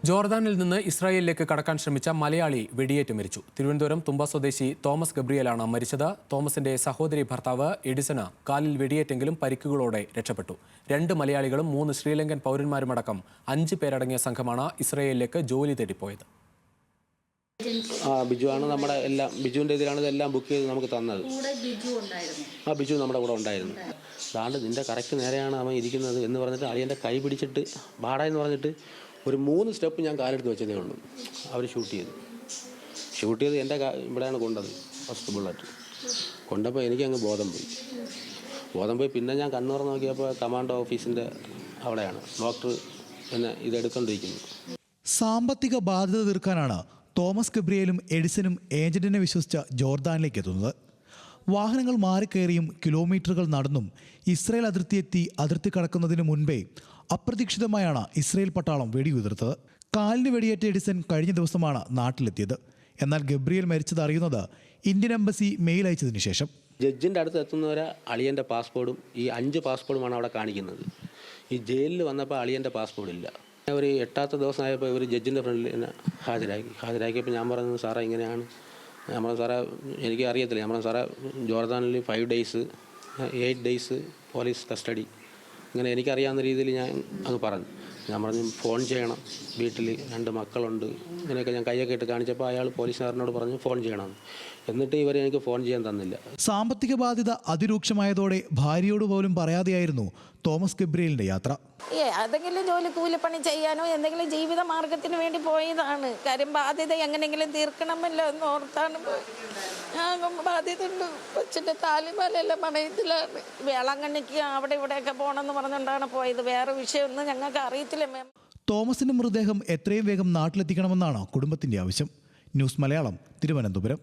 ജോർദാനിൽ നിന്ന് ഇസ്രായേലിലേക്ക് കടക്കാൻ ശ്രമിച്ച മലയാളി വെടിയേറ്റ് മരിച്ചു. തിരുവനന്തപുരം തുമ്പ സ്വദേശി തോമസ് ഗബ്രിയലാണ് മരിച്ചത്. തോമസിന്റെ സഹോദരി ഭർത്താവ് എഡിസന് കാലിൽ വെടിയേറ്റെങ്കിലും പരിക്കുകളോടെ രക്ഷപ്പെട്ടു. 2 മലയാളികളും 3 ശ്രീലങ്കൻ പൗരന്മാരുമടക്കം 5 പേരടങ്ങിയ സംഘമാണ് ഇസ്രായേലിലേക്ക് ജോലി തേടിപ്പോയത്. ബിജുവാണ് നമ്മുടെ എല്ലാം. ബിജുവിൻ്റെ ഇതിലാണ് ഇതെല്ലാം ബുക്ക് ചെയ്ത് നമുക്ക് തന്നത്. ബിജു നമ്മുടെ കൂടെ ഉണ്ടായിരുന്നു. അതാണ്ട് നിൻ്റെ കറക്റ്റ് നേരെയാണ് അവൻ ഇരിക്കുന്നത് എന്ന് പറഞ്ഞിട്ട് അളിയൻ്റെ കൈ പിടിച്ചിട്ട് ബാടാ എന്ന് പറഞ്ഞിട്ട് ഒരു 3 സ്റ്റെപ്പ് ഞാൻ കാലെടുത്ത് വെച്ചതേ ഉള്ളൂ. അവർ ഷൂട്ട് ചെയ്ത് എൻ്റെ ഇവിടെയാണ് കൊണ്ടത്. ഫസ്റ്റ് ബുള്ളറ്റ് കൊണ്ടപ്പോൾ എനിക്കങ്ങ് ബോധം പോയി. പിന്നെ ഞാൻ കണ്ണു തുറന്ന് നോക്കിയപ്പോൾ കമാൻഡോ ഓഫീസിൻ്റെ അവിടെയാണ് ഡോക്ടർ എന്നെ ഇതെടുത്തോണ്ടിരിക്കുന്നത്. സാമ്പത്തിക ബാധ്യത തീർക്കാനാണ് തോമസ് ഗബ്രിയേലും എഡിസനും ഏജന്റിനെ വിശ്വസിച്ച ജോർദാനിലേക്ക് എത്തുന്നത്. വാഹനങ്ങൾ മാറിക്കയറിയും കിലോമീറ്ററുകൾ നടന്നും ഇസ്രായേൽ അതിർത്തി കടക്കുന്നതിന് മുൻപേ അപ്രതീക്ഷിതമായാണ് ഇസ്രായേൽ പട്ടാളം വെടിയുതിർത്തത്. കാലിന് വെടിയേറ്റ എഡിസൺ കഴിഞ്ഞ ദിവസമാണ് നാട്ടിലെത്തിയത്. എന്നാൽ ഗബ്രിയേൽ മരിച്ചത് അറിയുന്നത് ഇന്ത്യൻ എംബസി മെയിൽ അയച്ചതിന് ശേഷം. ജഡ്ജിൻ്റെ അടുത്ത് എത്തുന്നവരെ അളിയൻ്റെ പാസ്പോർട്ടും ഈ 5 പാസ്പോർട്ടുമാണ് അവിടെ കാണിക്കുന്നത്. ഈ ജയിലിൽ വന്നപ്പോൾ അളിയൻ്റെ പാസ്പോർട്ടില്ല. ഒരു 8ാമത്തെ ദിവസമായപ്പോൾ ഇവർ ജഡ്ജിൻ്റെ ഫ്രണ്ടിൽ എന്നെ ഹാജരാക്കിയപ്പോൾ ഞാൻ പറഞ്ഞത് സാറേ ഇങ്ങനെയാണ്. ഞാൻ പറഞ്ഞു സാറേ എനിക്ക് അറിയത്തില്ല. ഞാൻ പറഞ്ഞു സാറേ ജോർദാനിൽ 5 ഡേയ്സ് 8 ഡേയ്സ് പോലീസ് കസ്റ്റഡി, ഇങ്ങനെ എനിക്കറിയാവുന്ന രീതിയിൽ ഞാൻ അങ്ങ് പറഞ്ഞു. ഞാൻ പറഞ്ഞു ഫോൺ ചെയ്യണം, വീട്ടിൽ 2 മക്കളുണ്ട്, ഇങ്ങനെയൊക്കെ ഞാൻ കൈയൊക്കെ ഇട്ട് കാണിച്ചപ്പോൾ അയാൾ പോലീസുകാരനോട് പറഞ്ഞു ഫോൺ ചെയ്യണം. എന്നിട്ട് ഇവർ എനിക്ക് ഫോൺ ചെയ്യാൻ തന്നില്ല. സാമ്പത്തിക ബാധ്യത അതിരൂക്ഷമായതോടെ ഭാര്യയോട് പോലും പറയാതെയായിരുന്നു തോമസ് ഗബ്രിയേലിന്റെ യാത്ര. അതെങ്കിലും ജോലി കൂലിപ്പണി ചെയ്യാനോ എന്തെങ്കിലും ജീവിത മാർഗത്തിന് വേണ്ടി പോയതാണ്. കാര്യം ബാധ്യത എങ്ങനെയെങ്കിലും തീർക്കണമല്ലോ എന്ന് ഓർത്താണ് പോയി. ബാധ്യത ഉണ്ട്. കൊച്ചിൻ്റെ താലിമാലെല്ലാം പണയത്തിലാണ്. വേളാങ്കണ്ണിക്ക് അവിടെ ഇവിടെയൊക്കെ പോകണമെന്ന് പറഞ്ഞുകൊണ്ടാണ് പോയത്. വേറെ വിഷയമൊന്നും ഞങ്ങൾക്ക് അറിയത്തില്ല. തോമസിന്റെ മൃതദേഹം എത്രയും വേഗം നാട്ടിലെത്തിക്കണമെന്നാണ് കുടുംബത്തിന്റെ ആവശ്യം. ന്യൂസ് മലയാളം, തിരുവനന്തപുരം.